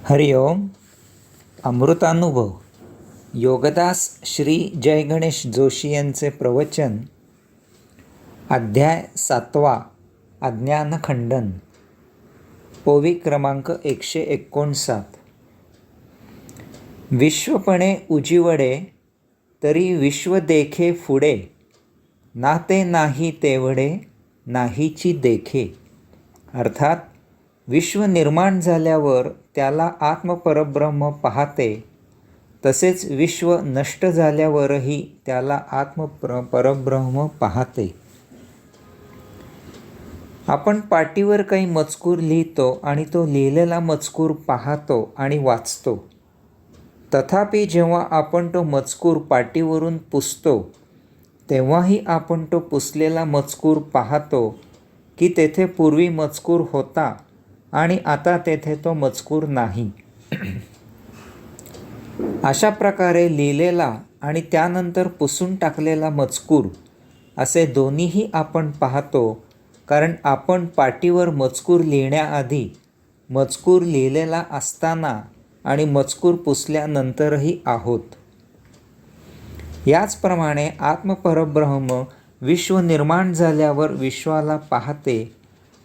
हरिओम. अमृतानुभव योगदास श्री जय गणेश जोशी यांचे प्रवचन. अध्याय 7. अज्ञानखंडन. ओवी क्रमांक 159. विश्वपणे उजिवडे तरी विश्व देखे पुढे, ना ते नाही तेवढे नाहीची देखे. अर्थात विश्व निर्माण झाल्यावर त्याला आत्मपरब्रह्म पाहते, तसेच विश्व नष्ट झाल्यावरही त्याला परब्रह्म पाहते. आपण पाटीवर काही मजकूर लिहितो आणि तो लिहिलेला मजकूर पाहतो आणि वाचतो. तथापि जेव्हा आपण तो मजकूर पाटीवरून पुसतो, तेव्हाही आपण तो पुसलेला मजकूर पाहतो की तेथे पूर्वी मजकूर होता आणि आता तेथे तो मजकूर नाही. अशा प्रकारे लिहिलेला आणि त्यानंतर पुसून टाकलेला मजकूर असे दोन्हीही आपण पाहतो, कारण आपण पाटीवर मजकूर लिहिण्याआधी, मजकूर लिहिलेला असताना आणि मजकूर पुसल्यानंतरही आहोत. याचप्रमाणे आत्मपरब्रह्म विश्व निर्माण झाल्यावर विश्वाला पाहते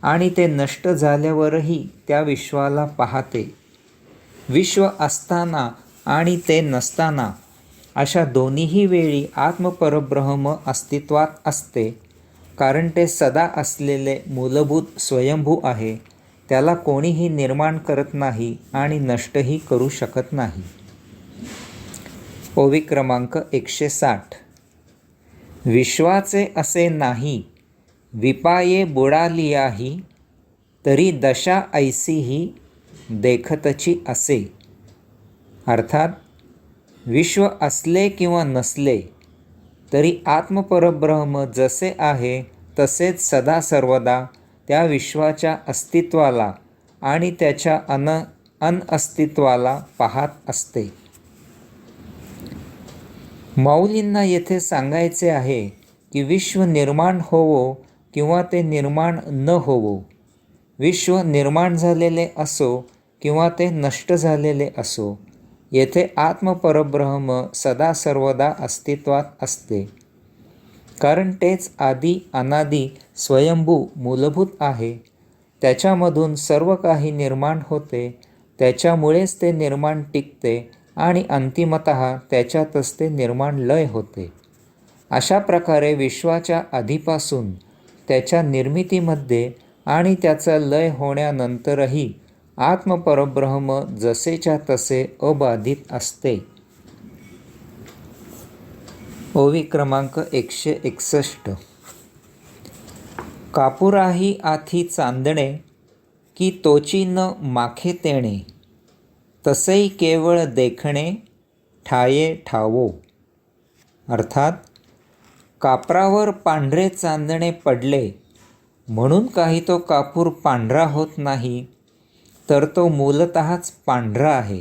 आणि ते नष्ट झाल्यावरही त्या विश्वाला पाहते. विश्व असताना आणि ते नसताना अशा दोन्हीही वेळी आत्मपरब्रह्म अस्तित्वात असते, कारण ते सदा असलेले मूलभूत स्वयंभू आहे. त्याला कोणीही निर्माण करत नाही आणि नष्टही करू शकत नाही. ओवी क्रमांक 160. विश्वाचे असे नाही विपाये बुडालियाही, तरी दशा ऐसीही देखतची असे. अर्थात विश्व असले किंवा नसले तरी आत्मपरब्रह्म जसे आहे तसेच सदा सर्वदा त्या विश्वाच्या अस्तित्वाला आणि त्याच्या अनअस्तित्वाला पाहत असते. माऊलींना येथे सांगायचे आहे की विश्व निर्माण होवो किंवा ते निर्माण न होवो, विश्व निर्माण झालेले असो किंवा ते नष्ट झालेले असो, येथे आत्मपरब्रह्म सदा सर्वदा अस्तित्वात असते, कारण तेच आदी अनादी स्वयंभू मूलभूत आहे. त्याच्यामधून सर्व काही निर्माण होते, त्याच्यामुळेच ते निर्माण टिकते आणि अंतिमतः त्याच्यातच ते निर्माण लय होते. अशा प्रकारे विश्वाच्या आधीपासून त्याच्या निर्मितीमध्ये आणि त्याचा लय होण्यानंतरही आत्मपरब्रह्म जसेच्या तसे अबाधित असते. ओवी क्रमांक 161. कापुराही आथी चांदणे, की तोची न माखे तेणे, तसेही केवळ देखणे ठाये ठावो. अर्थात कापरावर पांढरे चांदणे पडले म्हणून काही तो कापूर पांढरा होत नाही, तर तो मूलतःच पांढरा आहे.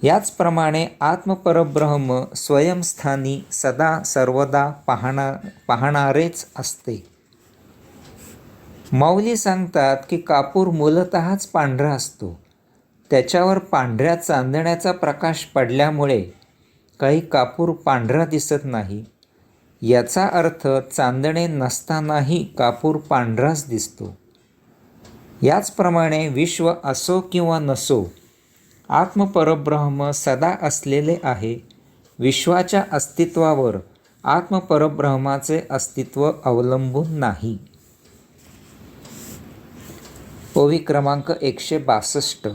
याचप्रमाणे आत्मपरब्रह्म स्वयंस्थानी सदा सर्वदा पाहणारेच असते. माऊली सांगतात की कापूर मूलतःच पांढरा असतो. त्याच्यावर पांढऱ्या चांदण्याचा प्रकाश पडल्यामुळे काही कापूर पांढरा दिसत नाही. याचा अर्थ चांदणे नसतानाही कापूर पांढराच दिसतो. याचप्रमाणे विश्व असो किंवा नसो, आत्मपरब्रह्म सदा असलेले आहे. विश्वाच्या अस्तित्वावर आत्मपरब्रह्माचे अस्तित्व अवलंबून नाही. ओवी क्रमांक 162.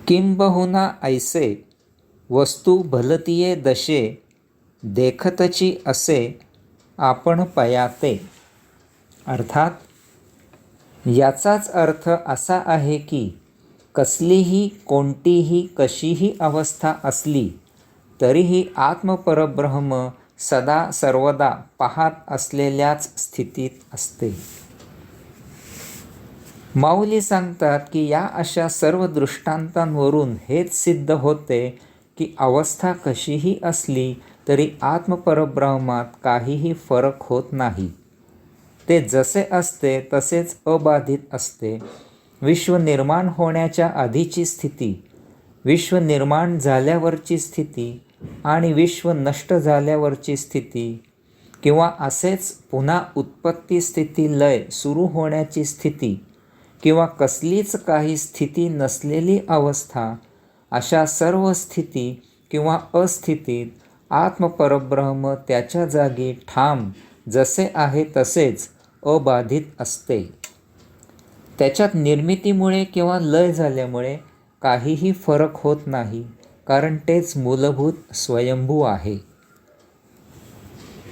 किंबहुना ऐसे वस्तू भलतिये दशे, देखतची असे आपण पयाते. अर्थात याचाच अर्थ असा आहे की कसलीही कोणतीही कशीही अवस्था असली तरीही आत्मपरब्रह्म सदा सर्वदा पाहत असलेल्याच स्थितीत असते. माऊली सांगतात की या अशा सर्व दृष्टांतांवरून हेच सिद्ध होते की अवस्था कशीही असली तरी आत्मपरब्रह्मात काहीही फरक होत नाही. ते जसे असते तसेच अबाधित असते. विश्व निर्माण होण्याच्या आधीची स्थिती, विश्व निर्माण झाल्यावरची स्थिती आणि विश्व नष्ट झाल्यावरची स्थिती, किंवा असेच पुन्हा उत्पत्ती स्थिती लय सुरू होण्याची स्थिती, किंवा कसलीच काही स्थिती नसलेली अवस्था, अशा सर्व स्थिती किंवा अस्थितीत आत्मपरब्रह्म त्याच्या जागी ठाम जसे आहे तसेच अबाधित असते. त्याच्यात निर्मितीमुळे किंवा लय झाल्यामुळे काहीही फरक होत नाही, कारण तेच मूलभूत स्वयंभू आहे.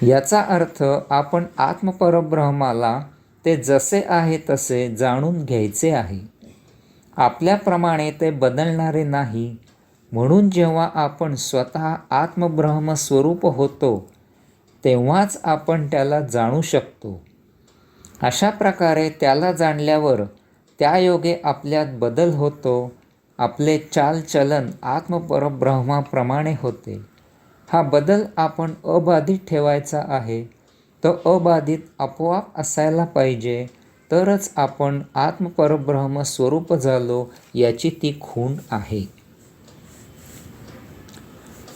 याचा अर्थ आपण आत्मपरब्रह्माला ते जसे आहे तसे जाणून घ्यायचे आहे. आपल्याप्रमाणे ते बदलणारे नाही. म्हणून जेव्हा आपण स्वतः आत्मब्रह्म स्वरूप होतो तेव्हाच आपण त्याला जाणू शकतो. अशा प्रकारे त्याला जाणल्यावर त्यायोगे आपल्यात बदल होतो. आपले चालचलन आत्मपरब्रह्माप्रमाणे होते. हा बदल आपण अबाधित ठेवायचा आहे. तो अबाधित आपोआप असायला पाहिजे, तरच आपण आत्मपरब्रह्म स्वरूप झालो याची ती खूण आहे.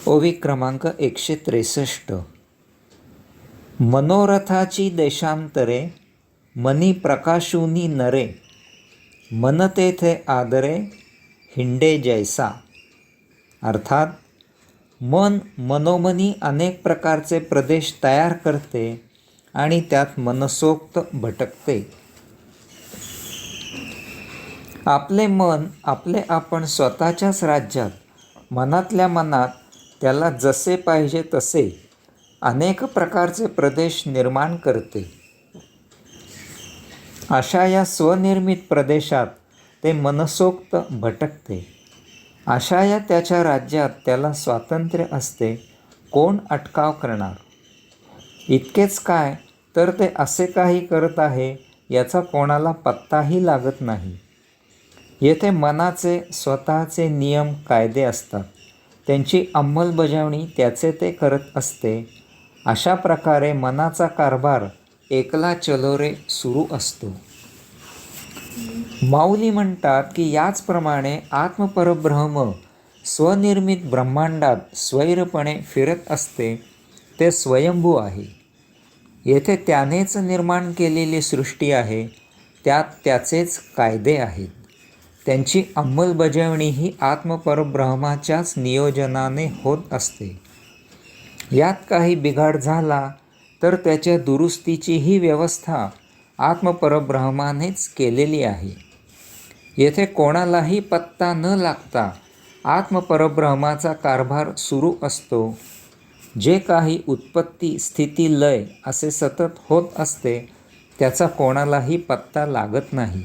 ओवी क्रमांक 163. मनोरथाची देशांतरे, मनी प्रकाशुनी नरे, मन तेथे आदरे, हिंडे जैसा. अर्थात मन मनोमनी अनेक प्रकारचे प्रदेश तयार करते आणि त्यात मनसोक्त भटकते. आपले मन आपले आपण स्वतःच्याच राज्यात मनातल्या मनात त्याला जसे पाहिजे तसे अनेक प्रकारचे प्रदेश निर्माण करते. अशा या स्वनिर्मित प्रदेशात ते मनसोक्त भटकते. अशा या त्याच्या राज्यात त्याला स्वातंत्र्य असते. कोण अटकाव करणार? इतकेच काय, तर ते असे काही करत आहे याचा कोणाला पत्ताही लागत नाही. येथे मनाचे स्वतःचे नियम कायदे असतात. त्यांची अंमलबजावणी त्याचे ते करत असते. अशा प्रकारे मनाचा कारभार एकला चलोरे सुरू असतो. माऊली म्हणतात की याचप्रमाणे आत्मपरब्रह्म स्वनिर्मित ब्रह्मांडात स्वैरपणे फिरत असते. ते स्वयंभू आहे. येथे त्यानेच निर्माण केलेली सृष्टी आहे. त्यात त्याचेच कायदे आहेत. त्यांची अंमलबजावणी ही आत्मपरब्रह्माच्याच नियोजनाने होत असते. यात काही बिघाड झाला तर त्याच्या दुरुस्तीची ही व्यवस्था आत्मपरब्रह्मानेच केलेली आहे. येथे कोणालाही पत्ता न लागता आत्मपरब्रह्माचा कारभार सुरू असतो. जे काही उत्पत्ती स्थिती लय असे सतत होत असते त्याचा कोणालाही पत्ता लागत नाही.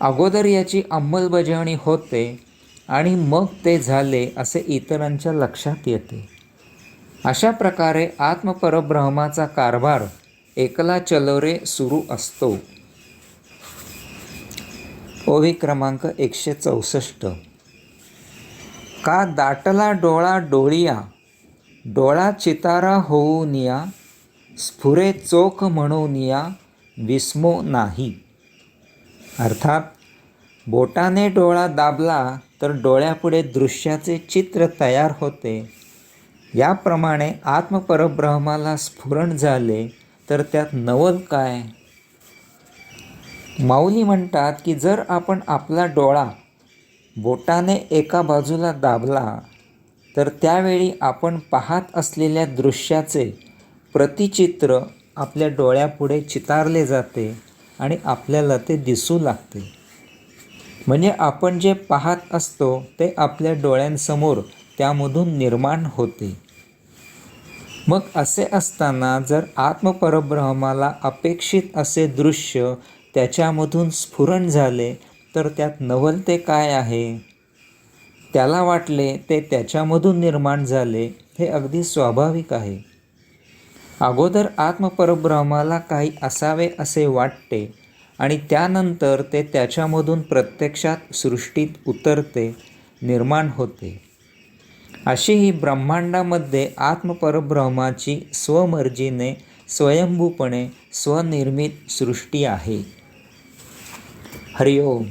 अगोदर याची अंमलबजावणी होते आणि मग ते झाले असे इतरांच्या लक्षात येते. अशा प्रकारे आत्मपरब्रह्माचा कारभार एकला चलोरे सुरू असतो. ओवी क्रमांक 164. का दाटला डोळा डोळिया, डोळा चितारा होऊनिया, स्फुरे चोख म्हणूनिया, विस्मो नाही. अर्थात बोटाने डोळा दाबला तर डोळ्यापुढे दृश्याचे चित्र तयार होते. याप्रमाणे आत्मपरब्रह्माला स्फुरण झाले तर त्यात नवल काय? माऊली म्हणतात की जर आपण आपला डोळा बोटाने एका बाजूला दाबला तर त्यावेळी आपण पाहत असलेल्या दृश्याचे प्रतिचित्र आपल्या डोळ्यापुढे चितारले जाते आणि आपल्याला ते दिसू लागते. म्हणजे आपण जे पाहत असतो ते आपल्या डोळ्यांसमोर त्यामधून निर्माण होते. मग असे असताना जर आत्मपरब्रह्माला अपेक्षित असे दृश्य त्याच्यामधून स्फुरण झाले तर त्यात नवल ते काय आहे? त्याला वाटले ते त्याच्यामधून निर्माण झाले, हे अगदी स्वाभाविक आहे. अगोदर आत्मपरब्रह्माला काही असावे असे वाटते आणि त्यानंतर ते त्याच्यामधून प्रत्यक्षात सृष्टीत उतरते, निर्माण होते. अशी ही ब्रह्मांडामध्ये आत्मपरब्रह्माची स्वमर्जीने स्वयंभूपणे स्वनिर्मित सृष्टी आहे. हरिओम.